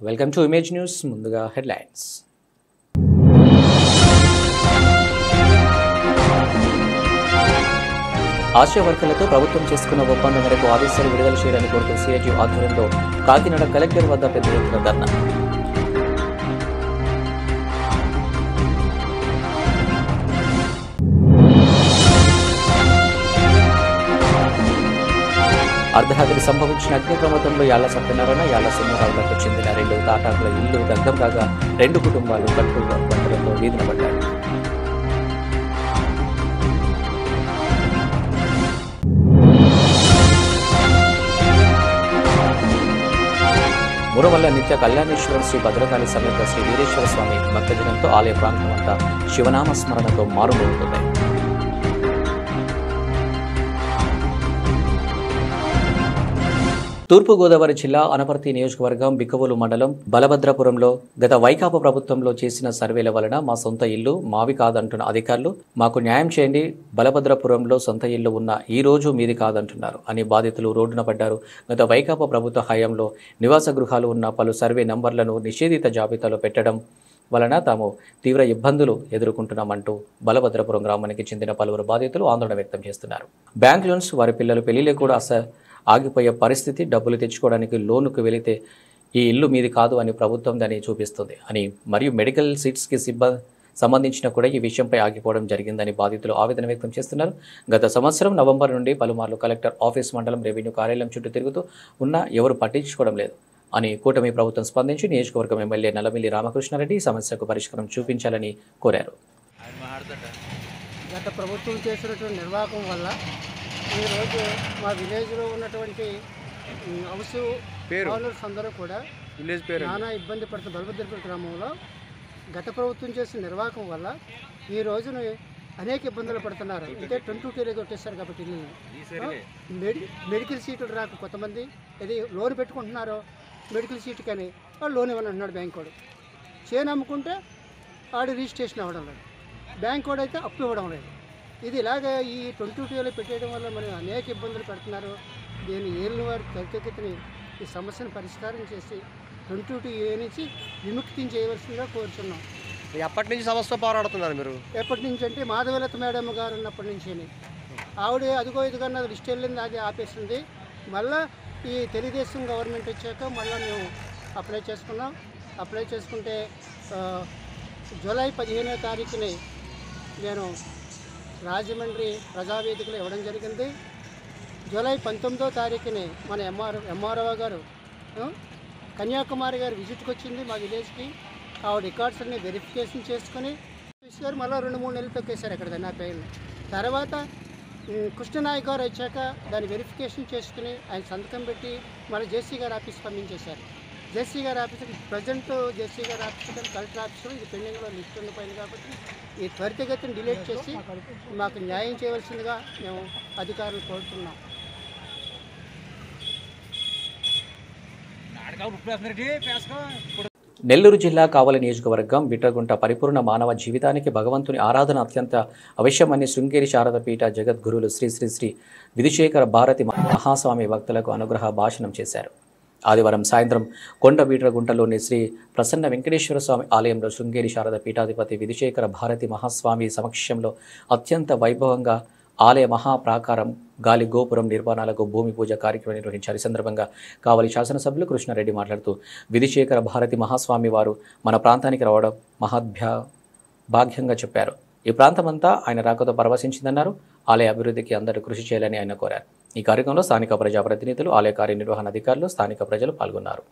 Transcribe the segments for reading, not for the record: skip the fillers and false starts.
Welcome to image news. ముందుగా headlines. ASHA వర్కర్లతో ప్రభుత్వం చేసుకున్న ఒప్పందం మేరకు ఆదేశాలు విడుదల చేయాలని కోరుతూ సిఐటి ఆధ్వర్యంలో కాకినాడ కలెక్టర్ వద్ద పెద్ద ఎత్తున ధర్నా. అర్ధరాత్రి సంభవించిన అగ్ని ప్రమాదంలో యాళ్ల సత్యనారాయణ, యాళ్ల సింహరావులకు చెందిన 2 తాటాకుల ఇల్లు దగ్ధం కాగా 2 కుటుంబాలు కట్టుకున్న బట్టలతో వీధిన పడ్డాయి. మురవల్ల నిత్య కళ్యాణేశ్వర శ్రీ భద్రకాళి సమేత శ్రీ వీరేశ్వర స్వామి భక్తజనంతో ఆలయ ప్రాంతం అంతా శివనామ స్మరణతో మారుమోగుతుంది. తూర్పుగోదావరి జిల్లా అనపర్తి నియోజకవర్గం బిక్కవోలు మండలం బలభద్రపురంలో గత వైకాపా ప్రభుత్వంలో చేసిన సర్వేల వలన మా సొంత ఇల్లు మావి కాదంటున్న అధికారులు మాకు న్యాయం చేయండి, బలభద్రపురంలో సొంత ఇల్లు ఉన్న ఈ రోజు మీది కాదంటున్నారు అని బాధితులు రోడ్డున పడ్డారు. గత వైకాపా ప్రభుత్వ హయాంలో నివాస గృహాలు ఉన్న పలు సర్వే నంబర్లను నిషేధిత జాబితాలో పెట్టడం వలన తాము తీవ్ర ఇబ్బందులు ఎదుర్కొంటున్నామంటూ బలభద్రపురం గ్రామానికి చెందిన పలువురు బాధితులు ఆందోళన వ్యక్తం చేస్తున్నారు. బ్యాంక్ లోన్స్, వారి పిల్లలు పెళ్లిలో కూడా ఆగిపోయే పరిస్థితి, డబ్బులు తెచ్చుకోవడానికి లోనుకు వెళితే ఈ ఇల్లు మీది కాదు అని ప్రభుత్వం దాన్ని చూపిస్తుంది అని, మరియు మెడికల్ సీట్స్కి సంబంధించిన కూడా ఈ విషయంపై ఆగిపోవడం జరిగిందని బాధితులు ఆవేదన వ్యక్తం చేస్తున్నారు. గత సంవత్సరం నవంబర్ నుండి పలుమార్లు కలెక్టర్ ఆఫీస్, మండలం రెవెన్యూ కార్యాలయం చుట్టూ తిరుగుతూ ఉన్నా ఎవరు పట్టించుకోవడం లేదు అని కూటమి ప్రభుత్వం స్పందించి నియోజకవర్గం ఎమ్మెల్యే నల్లమిల్లి రామకృష్ణారెడ్డి సమస్యకు పరిష్కారం చూపించాలని కోరారు. గత ప్రభుత్వం చేసినటువంటి నిర్వాహకం వల్ల ఈరోజు మా విలేజ్లో ఉన్నటువంటి హౌస్ ఓనర్స్ అందరూ కూడా నానా ఇబ్బంది పడుతున్న బలభద్రపురం గ్రామంలో గత ప్రభుత్వం చేసిన నిర్వాహకం వల్ల ఈ రోజున అనేక ఇబ్బందులు పడుతున్నారు. అంటే 22 కొట్టేస్తారు కాబట్టి మెడికల్ సీట్లు రాక కొంతమంది ఇది లోన్ పెట్టుకుంటున్నారు, మెడికల్ సీట్ కానీ వాడు లోన్ ఇవ్వని అంటున్నాడు బ్యాంక్ వాడు. చేను అమ్ముకుంటే వాడు రిజిస్ట్రేషన్ అవ్వడం లేదు, బ్యాంక్ వాడు అయితే అప్పు ఇవ్వడం లేదు. ఇది ఇలాగ ఈ 22లో పెట్టేయడం వల్ల మనం అనేక ఇబ్బందులు పెడుతున్నారు. దీన్ని ఏళ్ళ వారి త్వరితగతిని ఈ సమస్యను పరిష్కారం చేసి 22A నుంచి విముక్తి చేయవలసిందిగా కోరుతున్నాం. ఎప్పటి నుంచి సమస్య పోరాడుతున్నారు మీరు? ఎప్పటి నుంచి అంటే మాధవలత మేడం గారు ఉన్నప్పటి నుంచి ఆవిడ అదిగో ఇదిగన్నా లిస్ట్ వెళ్ళింది, అది ఆపేసింది. మళ్ళీ ఈ తెలుగుదేశం గవర్నమెంట్ వచ్చాక మళ్ళీ మేము అప్లై చేసుకున్నాం. అప్లై చేసుకుంటే జూలై 15వ తారీఖుని నేను రాజమండ్రి ప్రజావేదికలో ఇవ్వడం జరిగింది. జూలై 19వ తారీఖుని మన ఎంఆర్ఓ గారు కన్యాకుమారి గారు విజిట్కి వచ్చింది మా విలేజ్కి. ఆవిడ రికార్డ్స్ అన్ని వెరిఫికేషన్ చేసుకుని గారు మళ్ళీ 2-3 నెలలు తొక్కేశారు అక్కడ నా పేరుని. తర్వాత కృష్ణనాయక్ గారు వచ్చాక దాన్ని వెరిఫికేషన్ చేసుకుని ఆయన సంతకం పెట్టి మళ్ళీ జేసీ గారు ఆఫీస్ పంపించేశారు. జేసీ గారు ఆఫీస్ ప్రజెంట్ జేసీ గారు ఆఫీస్ కలెక్టర్ ఆఫీస్లో ఇది పెండింగ్లో లిస్ట్ ఉండిపోయింది కాబట్టి ఈ త్వరితగతిని డిలీట్ చేసి మాకు న్యాయం చేయవలసిందిగా మేము అధికారులు కోరుతున్నాం. నెల్లూరు జిల్లా కావలి నియోజకవర్గం బిట్రగుంట పరిపూర్ణ మానవ జీవితానికి భగవంతుని ఆరాధన అత్యంత అవశ్యమని శృంగేరి శారద పీఠ జగద్గురులు శ్రీ శ్రీ శ్రీ విధుశేఖర భారతి మహాస్వామి భక్తులకు అనుగ్రహ భాషణం చేశారు. ఆదివారం సాయంత్రం కొండ బీట్రగుంటలోని శ్రీ ప్రసన్న వెంకటేశ్వర స్వామి ఆలయంలో శృంగేరి శారద పీఠాధిపతి విధుశేఖర భారతి మహాస్వామి సమక్షంలో అత్యంత వైభవంగా ఆలయ మహాప్రాకారం, గాలి గోపురం నిర్మాణాలకు భూమి పూజ కార్యక్రమం నిర్వహించారు. ఈ సందర్భంగా కావలి శాసనసభ్యులు కృష్ణారెడ్డి మాట్లాడుతూ విధుశేఖర భారతి మహాస్వామి వారు మన ప్రాంతానికి రావడం భాగ్యంగా చెప్పారు. ఈ ప్రాంతమంతా ఆయన రాకతో పరవశించిందన్నారు. ఆలయ అభివృద్ధికి అందరూ కృషి చేయాలని ఆయన కోరారు. ఈ కార్యక్రమంలో స్థానిక ప్రజాప్రతినిధులు, ఆలయ కార్యనిర్వహణ అధికారులు, స్థానిక ప్రజలు పాల్గొన్నారు.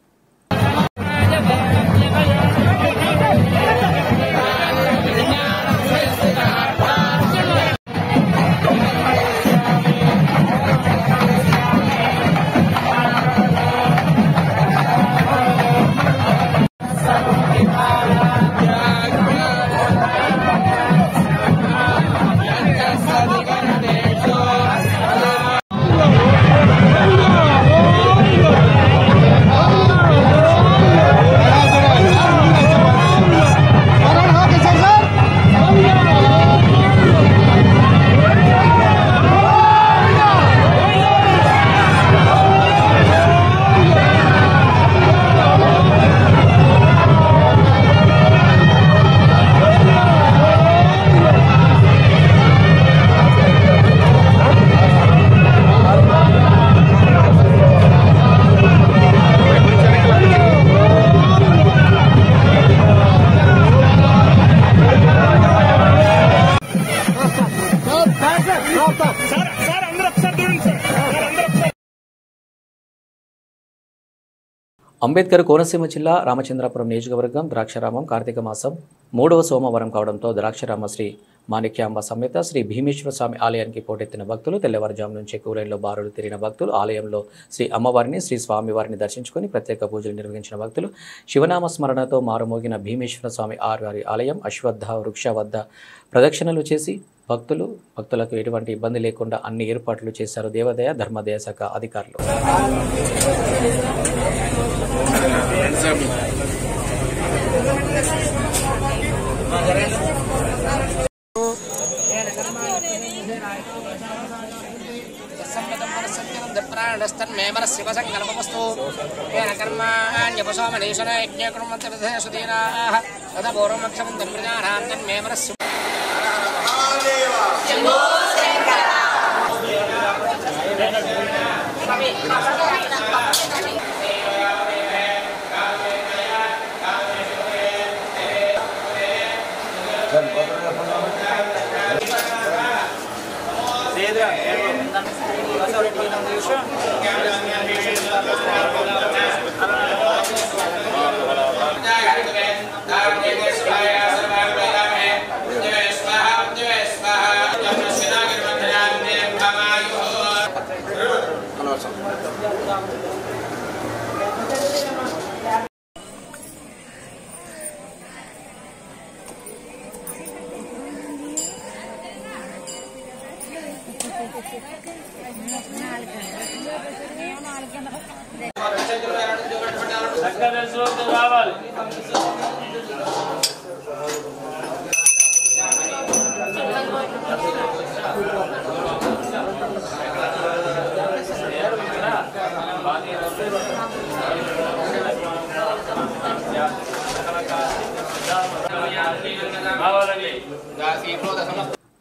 అంబేద్కర్ కోనసీమ జిల్లా రామచంద్రాపురం నియోజకవర్గం ద్రాక్షారామం కార్తీక మాసం 3వ సోమవారం కావడంతో ద్రాక్షారామ శ్రీ మాణిక్యాంబ సమేత శ్రీ భీమేశ్వర స్వామి ఆలయానికి పోటెత్తిన భక్తులు తెల్లవారుజాము నుంచి క్యూలైన్లో బారులు తిరిగిన భక్తులు ఆలయంలో శ్రీ అమ్మవారిని శ్రీ స్వామివారిని దర్శించుకుని ప్రత్యేక పూజలు నిర్వహించిన భక్తులు శివనామ స్మరణతో మారుమోగిన భీమేశ్వర స్వామి వారి ఆలయం అశ్వత్థ వృక్ష వద్ద ప్రదక్షిణలు చేసి భక్తులకు ఎటువంటి ఇబ్బంది లేకుండా అన్ని ఏర్పాట్లు చేశారు దేవాదాయ ధర్మాదాయ శాఖ అధికారులు.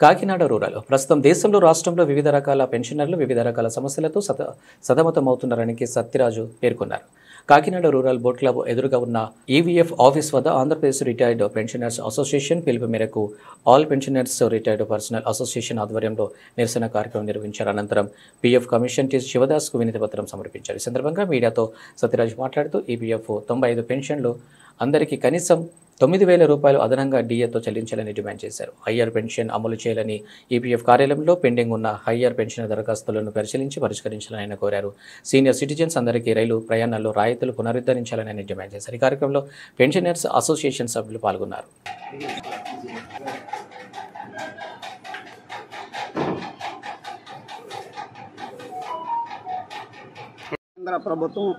కాకినాడ రూరల్ ప్రస్తుతం దేశంలో రాష్ట్రంలో వివిధ రకాల పెన్షనర్లు వివిధ రకాల సమస్యలతో సతమతమవుతున్నారని సత్యరాజు పేర్కొన్నారు. కాకినాడ రూరల్ బోట్ క్లబ్ ఎదురుగా ఉన్న ఈవీఎఫ్ ఆఫీస్ వద్ద ఆంధ్రప్రదేశ్ రిటైర్డ్ పెన్షనర్స్ అసోసియేషన్ పిలుపు మేరకు all pensioners retired personal association ఆధ్వర్యంలో నిరసన కార్యక్రమం నిర్వహించారు. అనంతరం పీఎఫ్ కమిషన్ టీ శివదాస్కు వినతి పత్రం సమర్పించారు. ఈ సందర్భంగా మీడియాతో సత్యరాజు మాట్లాడుతూ ఈపీఎఫ్ 95 పెన్షన్లు అందరికీ కనీసం 9,000 రూపాయలు అదనంగా డీఏతో చెల్లించాలని డిమాండ్ చేశారు. హయ్యర్ పెన్షన్ అమలు చేయాలని ఈపీఎఫ్ కార్యాలయంలో పెండింగ్ ఉన్న హయ్యర్ పెన్షన్ దరఖాస్తులను పరిశీలించాలని ఆయన కోరారు. సీనియర్ సిటిజన్స్ అందరికీ రైలు ప్రయాణాల్లో రాయితీలు పునరుద్ధరించాలని ఆయన డిమాండ్ చేశారు. ఈ కార్యక్రమంలో పెన్షనర్స్ అసోసియేషన్ సభ్యులు పాల్గొన్నారు. కేంద్ర ప్రభుత్వం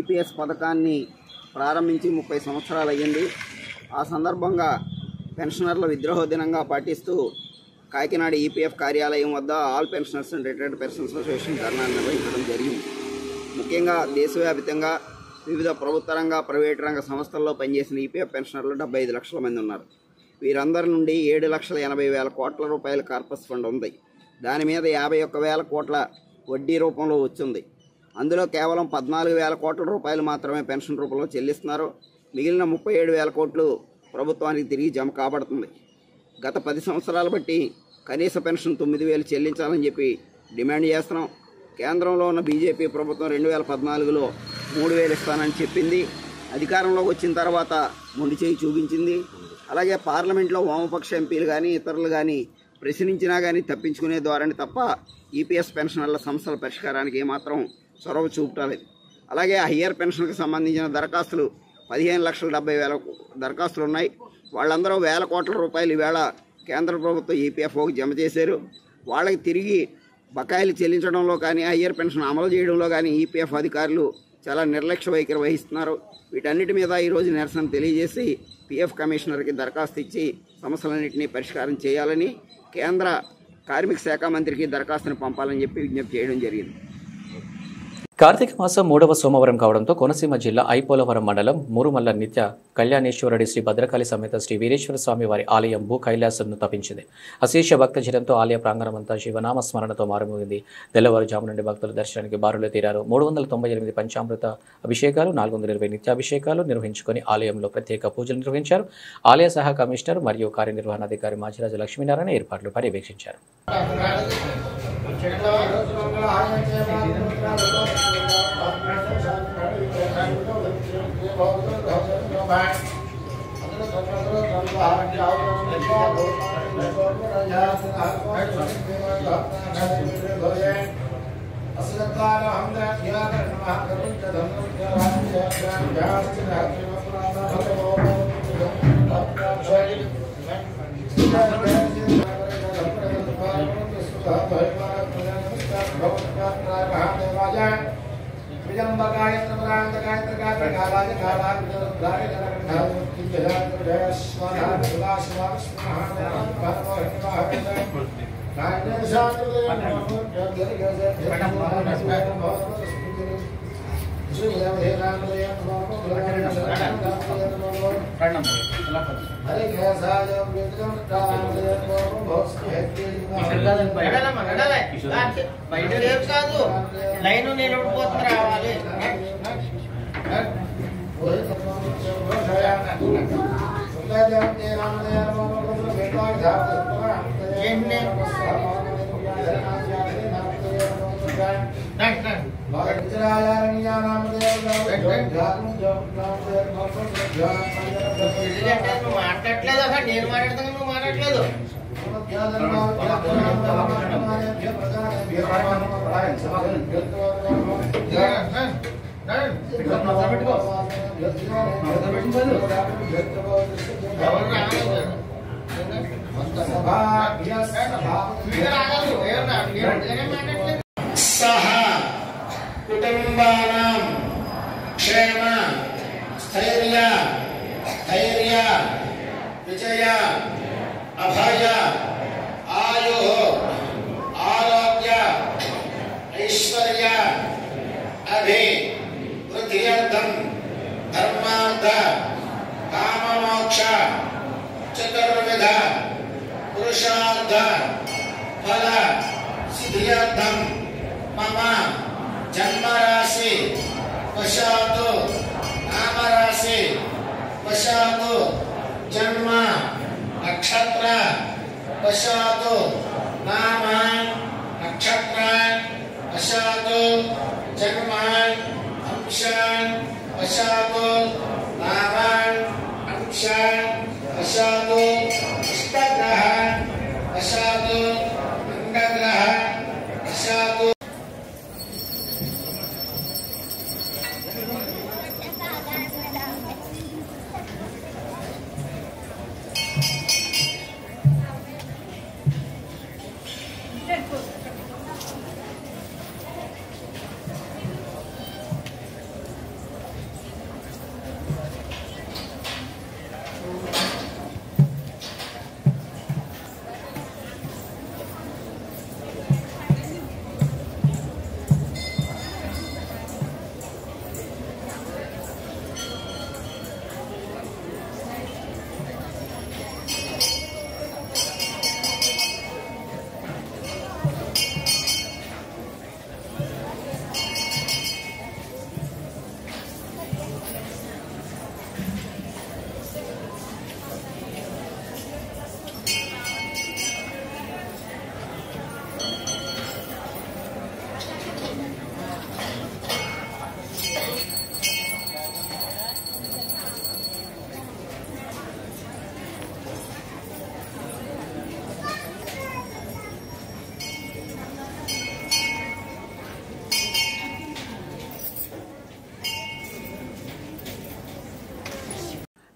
ఈపీఎస్ పథకాన్ని ప్రారంభించి 30 సంవత్సరాలు అయ్యింది. ఆ సందర్భంగా పెన్షనర్ల విద్రోహ దినంగా పాటిస్తూ కాకినాడ ఈపీఎఫ్ కార్యాలయం వద్ద all pensioners and retired persons association ధర్నాలు నిర్వహించడం జరిగింది. ముఖ్యంగా దేశవ్యాప్తంగా వివిధ ప్రభుత్వ రంగ ప్రైవేటు రంగ సంస్థల్లో పనిచేసిన ఈపీఎఫ్ పెన్షనర్లు 75 లక్షల మంది ఉన్నారు. వీరందరి నుండి 7,80,000 కోట్ల రూపాయల కార్పస్ ఫండ్ ఉంది. దాని మీద 51,000 కోట్ల వడ్డీ రూపంలో వచ్చింది. అందులో కేవలం 14,000 కోట్ల రూపాయలు మాత్రమే పెన్షన్ రూపంలో చెల్లిస్తున్నారు. మిగిలిన 37,000 కోట్లు ప్రభుత్వానికి తిరిగి జమ కాబడుతుంది. గత 10 సంవత్సరాలు బట్టి కనీస పెన్షన్ 9,000 చెల్లించాలని చెప్పి డిమాండ్ చేస్తున్నాం. కేంద్రంలో ఉన్న బీజేపీ ప్రభుత్వం 2014లో 3,000 ఇస్తానని చెప్పింది. అధికారంలోకి వచ్చిన తర్వాత మొండి చేయి చూపించింది. అలాగే పార్లమెంట్లో వామపక్ష ఎంపీలు కానీ ఇతరులు కానీ ప్రశ్నించినా కానీ తప్పించుకునే ధోరణి తప్ప ఈపీఎస్ పెన్షనర్ల సమస్యల పరిష్కారానికి ఏమాత్రం చొరవ చూపటాలేదు. అలాగే హయ్యర్ పెన్షన్కి సంబంధించిన దరఖాస్తులు 15,70,000 దరఖాస్తులు ఉన్నాయి. వాళ్ళందరూ 1,000 కోట్ల రూపాయలు ఈవేళ కేంద్ర ప్రభుత్వం ఈపీఎఫ్ఓకి జమ చేశారు. వాళ్ళకి తిరిగి బకాయిలు చెల్లించడంలో కానీ హయ్యర్ పెన్షన్ అమలు చేయడంలో కానీ ఈపీఎఫ్ అధికారులు చాలా నిర్లక్ష్య వైఖరి వహిస్తున్నారు. వీటన్నిటి మీద ఈరోజు నిరసన తెలియజేసి పీఎఫ్ కమిషనర్కి దరఖాస్తు ఇచ్చి సమస్యలన్నింటినీ పరిష్కారం చేయాలని కేంద్ర కార్మిక శాఖ మంత్రికి దరఖాస్తును పంపాలని చెప్పి విజ్ఞప్తి చేయడం జరిగింది. కార్తీక మాసం 3వ సోమవారం కావడంతో కోనసీమ జిల్లా ఐపోలవరం మండలం మురుమల్ల నిత్య కళ్యాణేశ్వరుడి శ్రీ భద్రకాళి సమేత శ్రీ వీరేశ్వర స్వామి వారి ఆలయం భూ కైలాసంను తప్పించింది. అశేష భక్తజనంతో ఆలయ ప్రాంగణమంతా శివనామ స్మరణతో మారుమోగింది. తెల్లవారుజాము నుండి భక్తుల దర్శనానికి బారులు తీరారు. 398 పంచామృత అభిషేకాలు 420 నిత్యాభిషేకాలు నిర్వహించుకొని ఆలయంలో ప్రత్యేక పూజలు నిర్వహించారు. ఆలయ సహా కమిషనర్ మరియు కార్యనిర్వహణాధికారి మాచిరాజు లక్ష్మీనారాయణ ఏర్పాట్లు పర్యవేక్షించారు. లైన్ నిలబడిపోతుంది రావాలి. మాట్లాడలేదు అసలు నేను మాట్లాడతాను నువ్వు మాట్లాడలేదు. కుటుంబానాం క్షేమ స్థైర్య ధైర్య విజయ అభయ ఆయు ఆరోగ్య ఐశ్వర్య అభివృద్ధ్యర్థం ధర్మార్థ కామమోక్ష చతుర్విధ పురుషార్థ ఫల సిద్ధ్యర్థం మమ జన్మరాశి వశాతు నామరాశి వశాతు జన్మ నక్షత్ర వశాతు నామ నక్షత్ర వశాతు జన్మ అంశ వశాతు నామ అంశ వశాతు ఇష్టగ్రహ వశాతు అంగగ్రహ వశాతు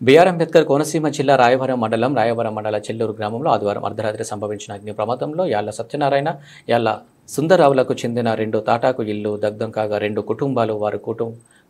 బిఆర్ అంబేద్కర్ కోనసీమ జిల్లా రాయవరం మండల చెల్లూరు గ్రామంలో ఆదివారం అర్ధరాత్రి సంభవించిన అగ్ని ప్రమాదంలో యాళ్ల సత్యనారాయణ యాళ్ల సుందరరావులకు చెందిన 2 తాటాకు ఇళ్లు దగ్ధం కాగా 2 కుటుంబాలు వారి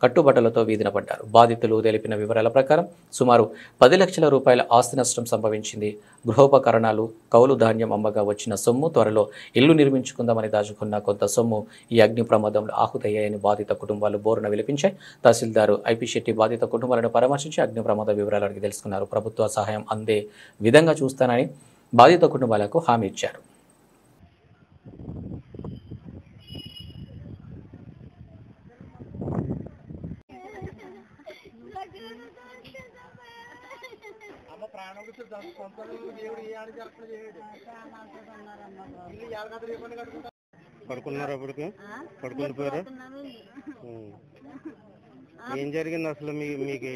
కట్టుబట్టలతో వీధిన పడ్డారు. బాధితులు తెలిపిన వివరాల ప్రకారం సుమారు 10 లక్షల రూపాయల ఆస్తి నష్టం సంభవించింది. గృహోపకరణాలు, కౌలు ధాన్యం అమ్మగా వచ్చిన సొమ్ము, త్వరలో ఇల్లు నిర్మించుకుందామని దాచుకున్న కొంత సొమ్ము ఈ అగ్ని ప్రమాదంలో ఆహుతయ్యాయని బాధిత కుటుంబాలు బోరున విలిపించాయి. తహసీల్దారు ఐపీ శెట్టి బాధిత కుటుంబాలను పరామర్శించి అగ్ని ప్రమాద వివరాలు అడిగి తెలుసుకున్నారు. ప్రభుత్వ సహాయం అందే విధంగా చూస్తానని బాధిత కుటుంబాలకు హామీ ఇచ్చారు. పడుకున్నారు అప్పటికి పడుకుని పోయారు. ఏం జరిగింది అసలు? మీకు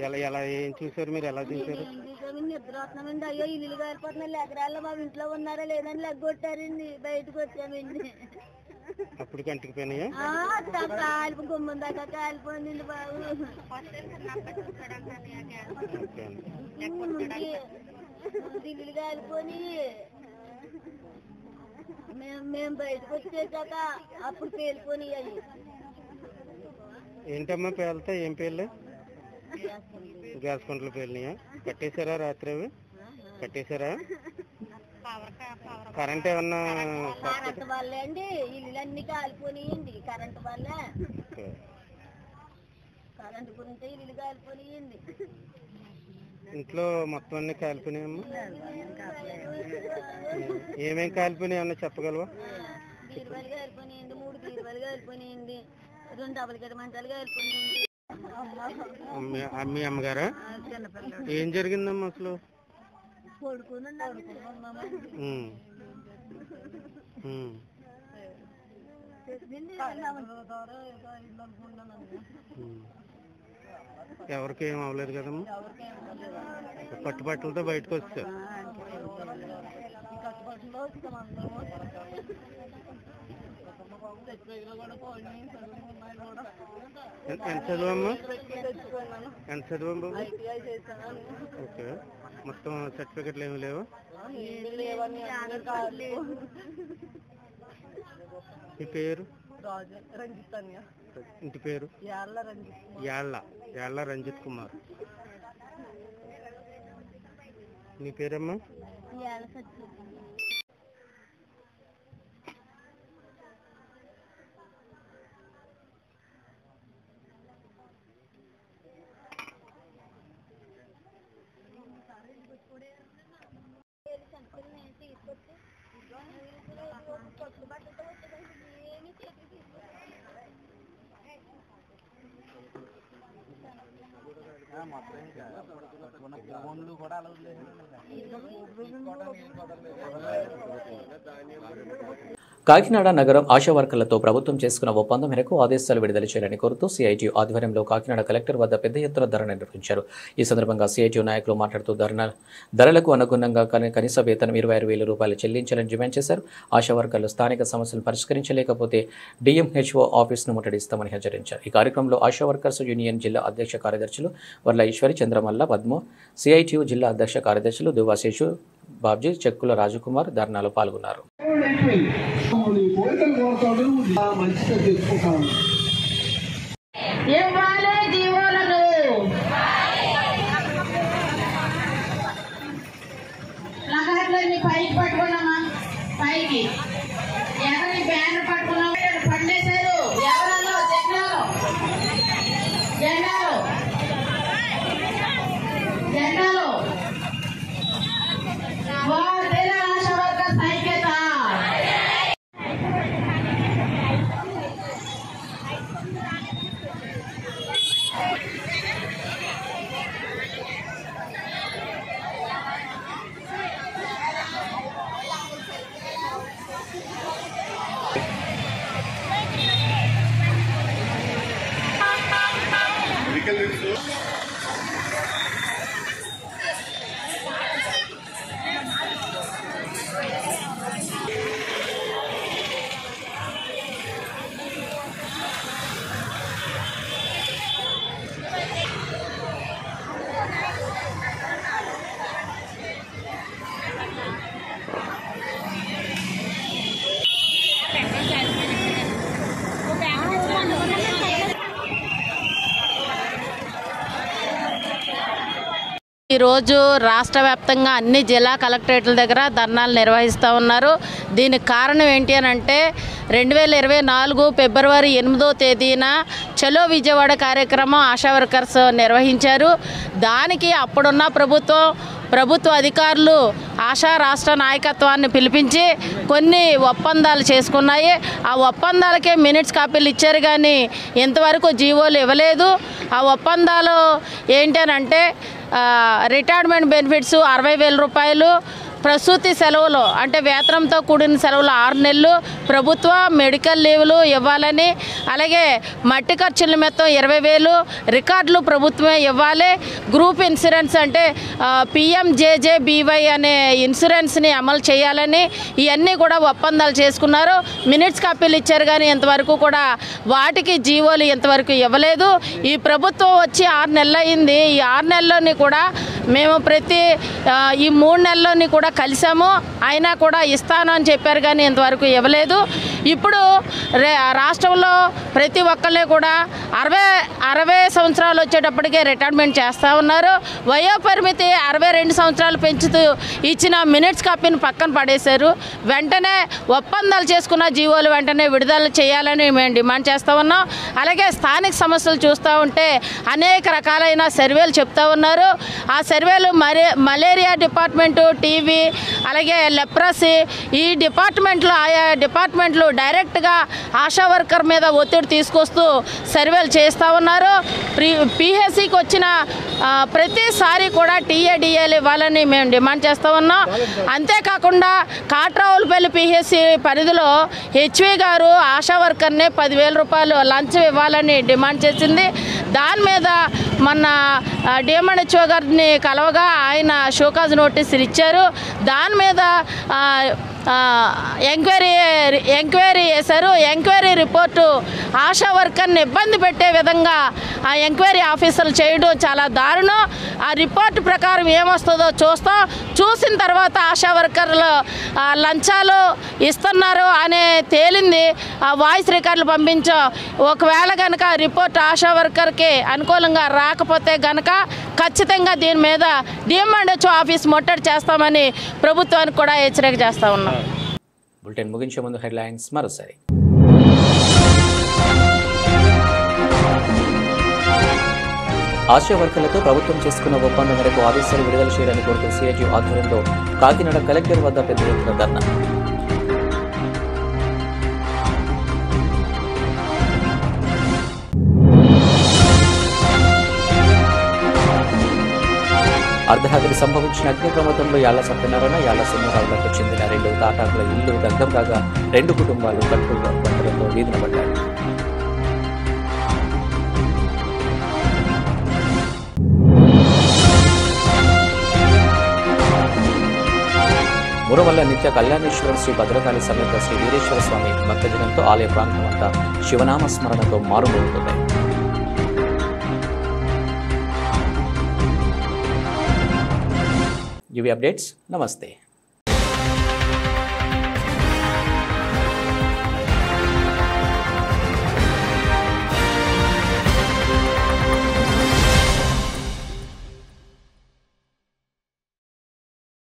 ఎలా ఏం చూసారు? మీరు ఎలా చూసారు? నిద్ర వస్తున్నామండి. అయ్యో ఇల్లు కాలిపోతున్నాయి, ఎకరాల్లో మా ఇంట్లో ఉన్నారా లేదని లెగ్గొట్టారండి. బయటకు వచ్చామండి. అప్పుడు కంటికి పోయినాయా? కాలిపో గుమ్మం దాకా కాలిపోయిందండి బాబు. ఇల్లు కాలిపోయి మేము బయటకు వచ్చేసాక అప్పుడు పేలిపోయి అయ్యి. ఏంటమ్మా పేలితే? ఏం పేర్లు? గ్యాస్ కుంటలు పేలినాయా? కట్టేశారా రాత్రి? అవి కట్టేశారా? కరెంట్ ఏమన్నా? కరెంట్ వల్లే అండి ఇల్లులన్నీ కాలిపోయినాయండి. కరెంట్ వల్లే, కరెంట్ గురించి ఇల్లు కాలిపోయినాయండి. ఇంట్లో మొత్తం అన్ని కాలిపోయినాయమ్మా? ఏమేం కాలిపోయినాయి అన్న చెప్పగలవా? బీరువాలు కాలిపోయినాయండి, 3 బీరువాలు కాలిపోయినాయండి, 2 డబుల్ గది మంచాలు కాలిపోయినాయండి. మీ అమ్మగారా? ఏం జరిగిందమ్మా అసలు? ఎవరికి ఏం అవ్వలేదు కదమ్మా? పట్టుబట్టలతో బయటకు వచ్చారు. ఎంత చదువమ్మా? ఎంత చదువు? ఓకే. మొత్తం సర్టిఫికెట్లు ఏమి లేవా? మీ పేరు? ఇంటి పేరు? యాళ్ళ రంజిత్ కుమార్. నీ పేరమ్మా? కాకినాడ నగరం ఆశా వర్కర్లతో ప్రభుత్వం చేసుకున్న ఒప్పందం మేరకు ఆదేశాలు విడుదల చేయాలని కోరుతూ సిఐటియు ఆధ్వర్యంలో కాకినాడ కలెక్టర్ వద్ద పెద్ద ఎత్తున ధర్నా నిర్వహించారు. ఈ సందర్భంగా సిఐటియు నాయకులు మాట్లాడుతూ ధరలకు అనుగుణంగా కనీస వేతనం 26,000 రూపాయలు చెల్లించాలని డిమాండ్ చేశారు. ఆశా వర్కర్లు స్థానిక సమస్యలు పరిష్కరించలేకపోతే డిఎంహెచ్ఓ ఆఫీసును ముట్టడిస్తామని హెచ్చరించారు. ఈ కార్యక్రమంలో ఆశా వర్కర్స్ యూనియన్ జిల్లా అధ్యక్ష కార్యదర్శులు వర్ల ఈశ్వరి, చంద్రమల్ల, పద్మ, సిఐటియు జిల్లా అధ్యక్ష కార్యదర్శులు దువాశేషు, బాబ్జీ, చెక్కుల రాజకుమార్ ధర్నాలో పాల్గొన్నారు. పైకి పట్టుకున్నామా? పైకి ఎవరి బ్యానర్ పట్టుకున్నామా? పండేశారు ఎవరన్నా జెండాలో ఆశా వర్కర్స్ ఐక్యత. ఈరోజు రాష్ట్ర వ్యాప్తంగా అన్ని జిల్లా కలెక్టరేట్ల దగ్గర ధర్నాలు నిర్వహిస్తూ ఉన్నారు. దీనికి కారణం ఏంటి అని అంటే 2024 ఫిబ్రవరి 8వ తేదీన చలో విజయవాడ కార్యక్రమం ఆశా వర్కర్స్ నిర్వహించారు. దానికి అప్పుడున్న ప్రభుత్వ అధికారులు ఆశా రాష్ట్ర నాయకత్వాన్ని పిలిపించి కొన్ని ఒప్పందాలు చేసుకున్నాయి. ఆ ఒప్పందాలకే మినిట్స్ కాపీలు ఇచ్చారు కానీ ఇంతవరకు జీవోలు ఇవ్వలేదు. ఆ ఒప్పందాలు ఏంటి అని అంటే రిటైర్మెంట్ బెనిఫిట్స్ 60,000 రూపాయలు, ప్రసూతి సెలవులు అంటే వేతనంతో కూడిన సెలవులు 6 నెలలు ప్రభుత్వ మెడికల్ లీవ్లు ఇవ్వాలని, అలాగే మట్టి ఖర్చుల నిమిత్తం 20,000 రికార్డులు ప్రభుత్వమే ఇవ్వాలి. గ్రూప్ ఇన్సూరెన్స్ అంటే PMJJBY అనే ఇన్సూరెన్స్ని అమలు చేయాలని ఇవన్నీ కూడా ఒప్పందాలు చేసుకున్నారు. మినిట్స్ కాపీలు ఇచ్చారు కానీ ఇంతవరకు కూడా వాటికి జీవోలు ఇంతవరకు ఇవ్వలేదు. ఈ ప్రభుత్వం వచ్చి 6 నెలలు అయింది. ఈ 6 నెలల్లోని కూడా మేము ఈ 3 నెలల్లోని కూడా కలిసాము. అయినా కూడా ఇస్తాను అని చెప్పారు కానీ ఇంతవరకు ఇవ్వలేదు. ఇప్పుడు రాష్ట్రంలో ప్రతి ఒక్కళ్ళే కూడా 60 సంవత్సరాలు వచ్చేటప్పటికే రిటైర్మెంట్ చేస్తూ ఉన్నారు. వయోపరిమితి 62 సంవత్సరాలు పెంచుతూ ఇచ్చిన మినిట్స్ కాపీని పక్కన పడేశారు. వెంటనే ఒప్పందాలు చేసుకున్న జీవోలు వెంటనే విడుదల చేయాలని మేము డిమాండ్ చేస్తూ ఉన్నాం. అలాగే స్థానిక సమస్యలు చూస్తూ ఉంటే అనేక రకాలైన సర్వేలు చెప్తూ ఉన్నారు. ఆ సర్వేలు మలేరియా డిపార్ట్మెంటు, టీవీ, అలాగే లెప్రసీ, ఈ డిపార్ట్మెంట్లు ఆయా డిపార్ట్మెంట్లు డైరెక్ట్గా ఆశా వర్కర్ మీద ఒత్తిడి తీసుకొస్తూ సర్వేలు చేస్తూ ఉన్నారు. PHCకి వచ్చిన ప్రతిసారి కూడా TADAలు ఇవ్వాలని మేము డిమాండ్ చేస్తూ ఉన్నాం. అంతేకాకుండా కాట్రావులపల్లి PHC పరిధిలో HV గారు ఆశా వర్కర్ని 10,000 రూపాయలు లంచం ఇవ్వాలని డిమాండ్ చేసింది. దాని మీద మొన్న DMHO గారిని కలవగా ఆయన షోకాజ్ నోటీసులు ఇచ్చారు. దాని మీద ఎంక్వైరీ చేశారు. ఎంక్వైరీ రిపోర్టు ఆశా వర్కర్ని ఇబ్బంది పెట్టే విధంగా ఆ ఎంక్వైరీ ఆఫీసర్లు చేయడం చాలా దారుణం. ఆ రిపోర్టు ప్రకారం ఏమొస్తుందో చూసిన తర్వాత ఆశా వర్కర్లు లంచాలు ఇస్తున్నారు అనే తేలింది. ఆ వాయిస్ రికార్డులు పంపించాం. ఒకవేళ కనుక రిపోర్ట్ ఆశా వర్కర్కి అనుకూలంగా రాకపోతే కనుక ఖచ్చితంగా దీని మీద DMHO ఆఫీస్ ముట్టడి చేస్తామని ప్రభుత్వానికి కూడా హెచ్చరిక చేస్తూ ఉన్నాం. బులెటిన్ ముగించే ముందు హెడ్లైన్స్ మరోసారి. ఆశా వర్కర్లతో ప్రభుత్వం చేసుకున్న ఒప్పందం మేరకు ఆదేశాలు విడుదల చేయడానికి కోరుతూ CIT ఆధ్వర్యంలో కాకినాడ కలెక్టర్ వద్ద పెద్ద ఎత్తున ధర్నా. అర్ధరాత్రి సంభవించిన అగ్ని ప్రమాదంలో యాళ్ల సత్యనారాయణ, యాళ్ల సింహరావులకు చెందిన 2 తాటాకుల ఇల్లు దగ్ధం కాగా 2 కుటుంబాలు కట్టుకున్న పంటలతో వీధిన పడ్డాయి. మురవల్ల నిత్య కళ్యాణేశ్వర శ్రీ భద్రకాళి సమేత శ్రీ వీరేశ్వర స్వామి భక్తజనంతో ఆలయ ప్రాంతం అంతా శివనామ స్మరణతో మారుమోగుతుంది. ఇవి అప్డేట్స్. నమస్తే.